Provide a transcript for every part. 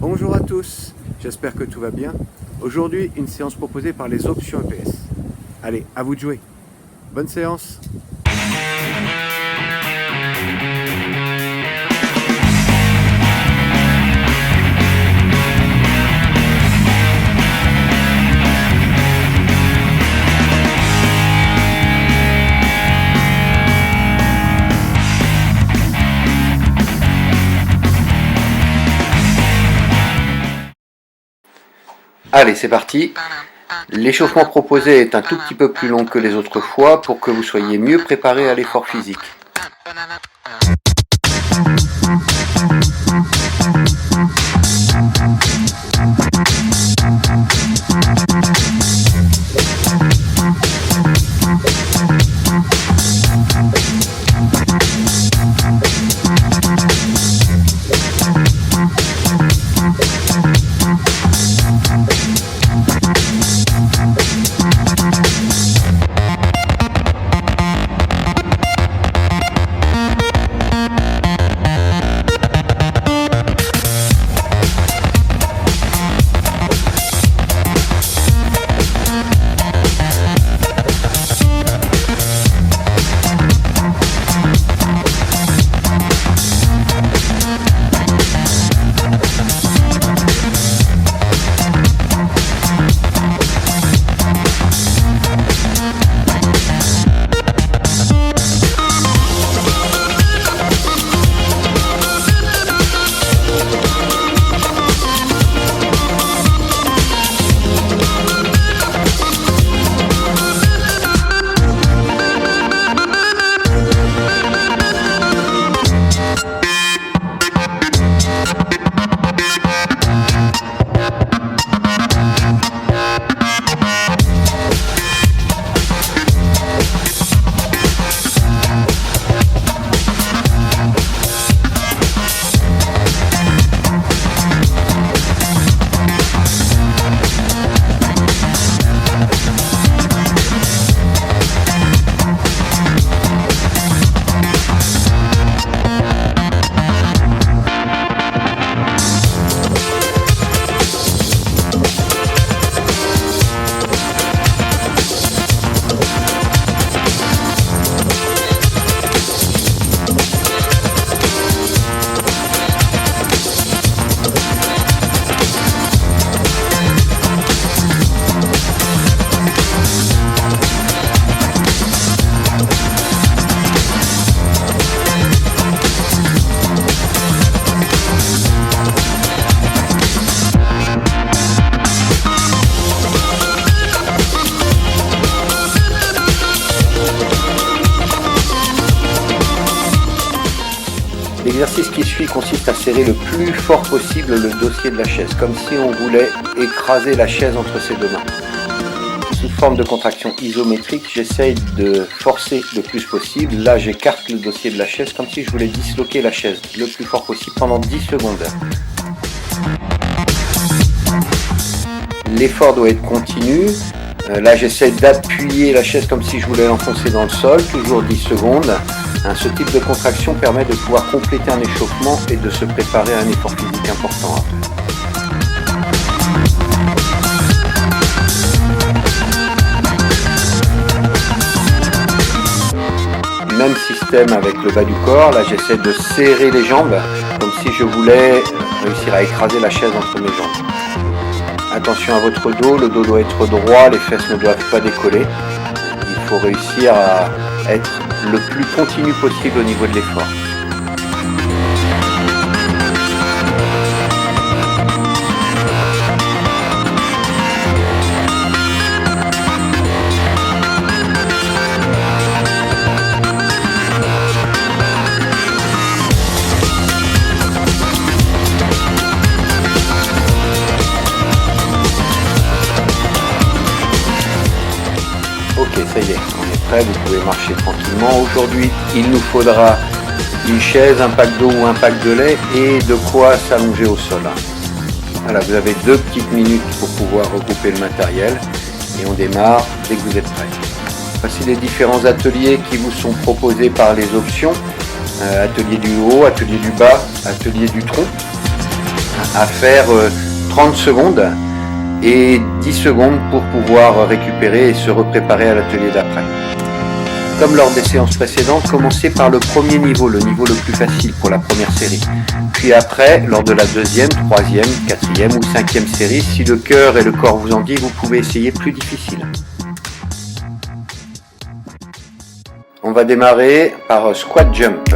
Bonjour à tous, j'espère que tout va bien. Aujourd'hui, une séance proposée par les options EPS. Allez, à vous de jouer. Bonne séance. Allez, c'est parti. L'échauffement proposé est un tout petit peu plus long que les autres fois pour que vous soyez mieux préparé à l'effort physique. L'exercice qui suit consiste à serrer le plus fort possible le dossier de la chaise, comme si on voulait écraser la chaise entre ses deux mains. Sous forme de contraction isométrique, j'essaye de forcer le plus possible. Là, j'écarte le dossier de la chaise comme si je voulais disloquer la chaise le plus fort possible pendant 10 secondes. L'effort doit être continu. Là, j'essaie d'appuyer la chaise comme si je voulais l'enfoncer dans le sol, toujours 10 secondes. Ce type de contraction permet de pouvoir compléter un échauffement et de se préparer à un effort physique important après. Même système avec le bas du corps. Là, j'essaie de serrer les jambes comme si je voulais réussir à écraser la chaise entre mes jambes. Attention à votre dos, le dos doit être droit, les fesses ne doivent pas décoller. Il faut réussir à être le plus continu possible au niveau de l'effort. Ok, ça y est, on est prêt, vous pouvez marcher tranquillement. Aujourd'hui, il nous faudra une chaise, un pack d'eau ou un pack de lait et de quoi s'allonger au sol. Voilà, vous avez 2 petites minutes pour pouvoir regrouper le matériel et on démarre dès que vous êtes prêts. Voici les différents ateliers qui vous sont proposés par les options. Atelier du haut, atelier du bas, atelier du tronc. à faire 30 secondes et 10 secondes pour pouvoir récupérer et se repréparer à l'atelier d'après. Comme lors des séances précédentes, commencez par le premier niveau, le niveau le plus facile pour la première série. Puis après, lors de la deuxième, troisième, quatrième ou cinquième série, si le cœur et le corps vous en disent, vous pouvez essayer plus difficile. On va démarrer par squat jump.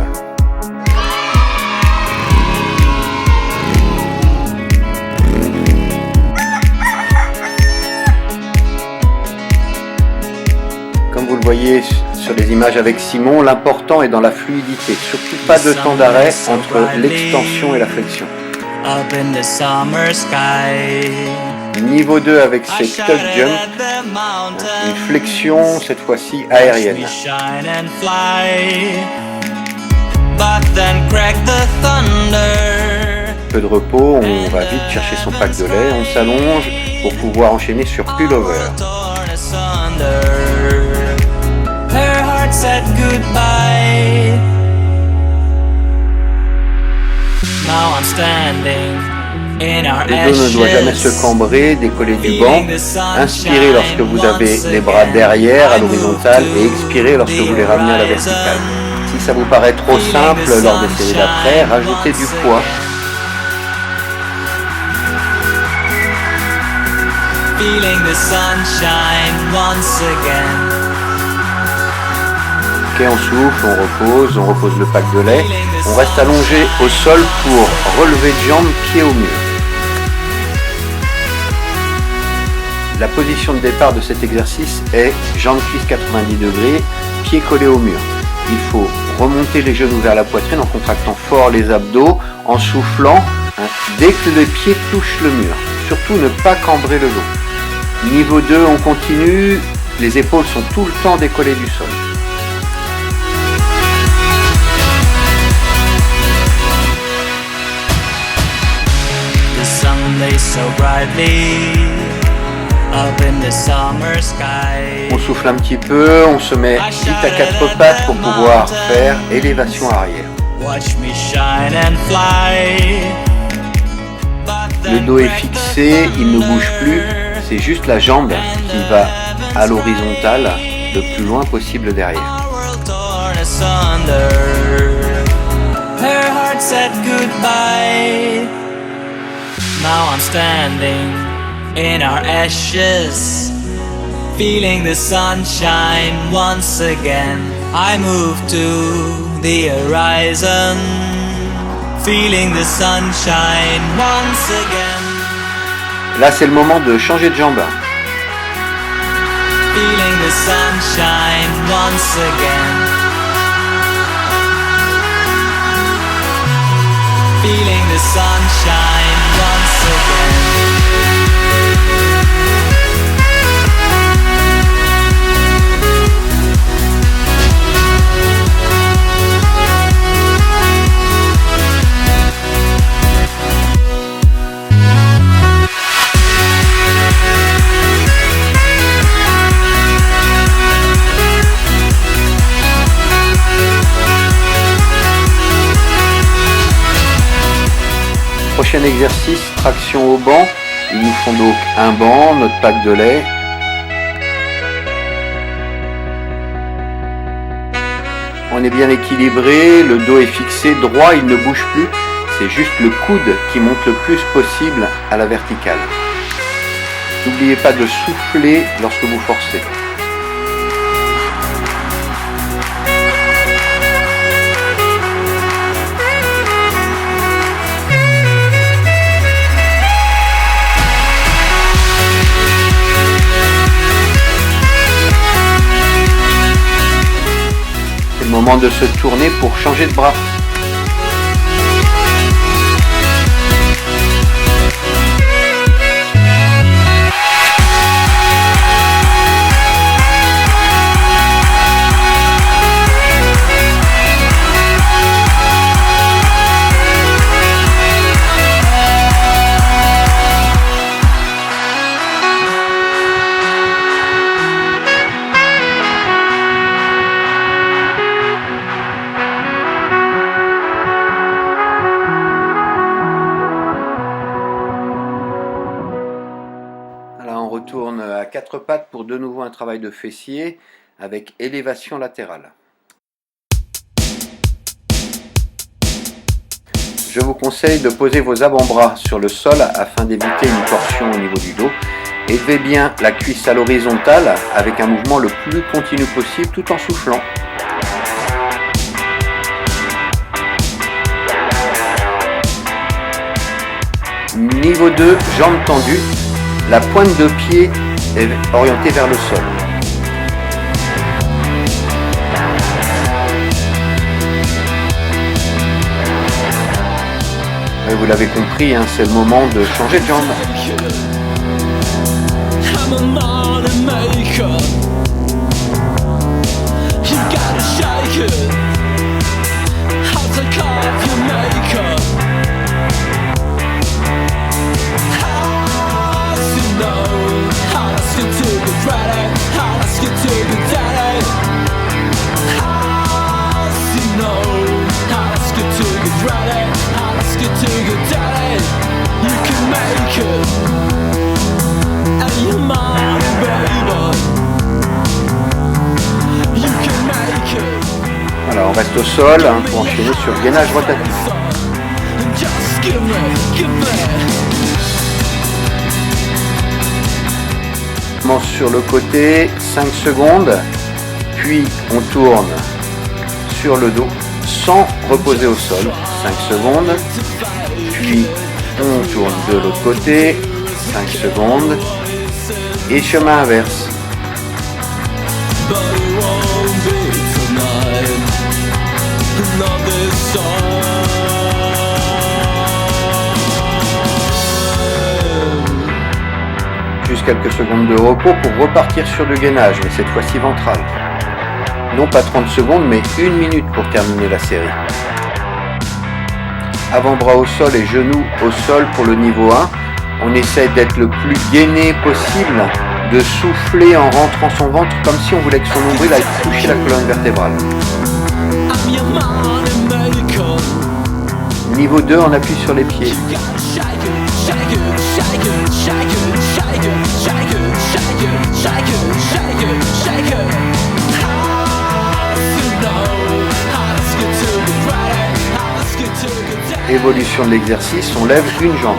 Comme vous le voyez sur les images avec Simon, l'important est dans la fluidité, surtout pas de temps d'arrêt entre l'extension et la flexion. Niveau 2 avec ses tuck jump, une flexion cette fois-ci aérienne. Peu de repos, on va vite chercher son pack de lait, on s'allonge pour pouvoir enchaîner sur pullover. Said goodbye. Now I'm standing in our le dos ne doit jamais se cambrer, décoller du banc. Inspirez lorsque vous avez les bras derrière à l'horizontale et expirez lorsque vous les ramenez à la verticale. Si ça vous paraît trop simple lors des séries d'après, rajoutez du poids. Feeling the sunshine once again. Ok, on souffle, on repose le pack de lait. On reste allongé au sol pour relever de jambes, pied au mur. La position de départ de cet exercice est jambes cuisses 90 degrés, pieds collés au mur. Il faut remonter les genoux vers la poitrine en contractant fort les abdos, en soufflant dès que les pieds touchent le mur. Surtout ne pas cambrer le dos. Niveau 2, on continue. Les épaules sont tout le temps décollées du sol. On souffle un petit peu, on se met vite à quatre pattes pour pouvoir faire élévation arrière. Le dos est fixé, il ne bouge plus, c'est juste la jambe qui va à l'horizontale le plus loin possible derrière. Now I'm standing in our ashes, feeling the sunshine once again. I move to the horizon, feeling the sunshine once again. Là, c'est le moment de changer de jambe. Feeling the sunshine once again. Feeling the sunshine once again. Prochain exercice, traction au banc. Il nous faut donc un banc, notre pack de lait. On est bien équilibré, le dos est fixé, droit, il ne bouge plus. C'est juste le coude qui monte le plus possible à la verticale. N'oubliez pas de souffler lorsque vous forcez. Moment de se tourner pour changer de bras. retourne à 4 pattes pour de nouveau un travail de fessier avec élévation latérale. Je vous conseille de poser vos avant-bras sur le sol afin d'éviter une torsion au niveau du dos. Élevez bien la cuisse à l'horizontale avec un mouvement le plus continu possible tout en soufflant. Niveau 2, jambes tendues. La pointe de pied est orientée vers le sol. Et vous l'avez compris, hein, c'est le moment de changer de jambe. Alors on reste au sol hein, pour enchaîner sur le gainage rotatif. On commence sur le côté, 5 secondes, puis on tourne sur le dos sans reposer au sol, 5 secondes, puis on tourne de l'autre côté, 5 secondes, et chemin inverse. Juste quelques secondes de repos pour repartir sur le gainage, mais cette fois-ci ventral. Non pas 30 secondes, mais 1 minute pour terminer la série. Avant-bras au sol et genoux au sol pour le niveau 1. On essaie d'être le plus gainé possible, de souffler en rentrant son ventre comme si on voulait que son nombril aille toucher la colonne vertébrale. Niveau 2, on appuie sur les pieds. Évolution de l'exercice, on lève une jambe.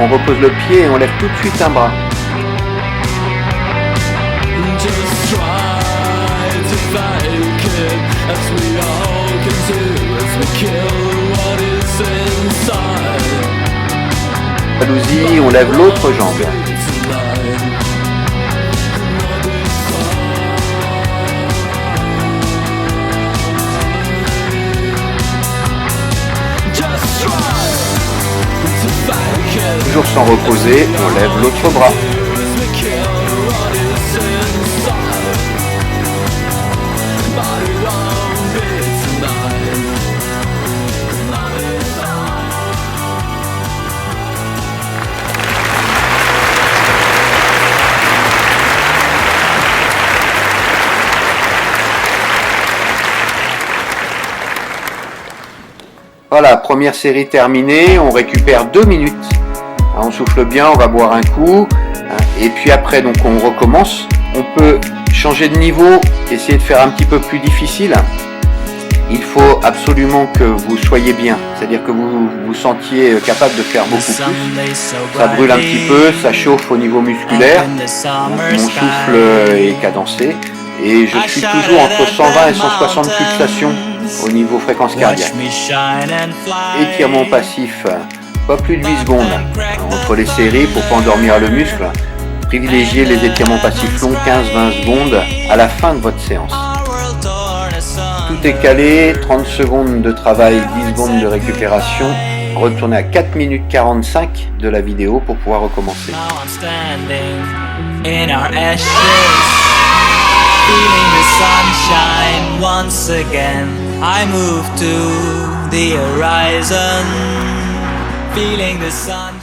On repose le pied et on lève tout de suite un bras. Jalousie, on lève l'autre jambe. Toujours sans reposer, on lève l'autre bras. Voilà, première série terminée, on récupère 2 minutes. On souffle bien, on va boire un coup, et puis après donc on recommence. On peut changer de niveau, essayer de faire un petit peu plus difficile. Il faut absolument que vous soyez bien, c'est-à-dire que vous vous sentiez capable de faire beaucoup plus. Ça brûle un petit peu, ça chauffe au niveau musculaire, mon souffle est cadencé, et je suis toujours entre 120 et 160 pulsations au niveau fréquence cardiaque. Étirement passif, pas plus de 8 secondes entre les séries pour pas endormir le muscle. Privilégiez les étirements passifs longs, 15-20 secondes à la fin de votre séance. Tout est calé, 30 secondes de travail, 10 secondes de récupération. Retournez à 4 minutes 45 de la vidéo pour pouvoir recommencer. Feeling the sunshine once again, I move to the horizon. Feeling the sun.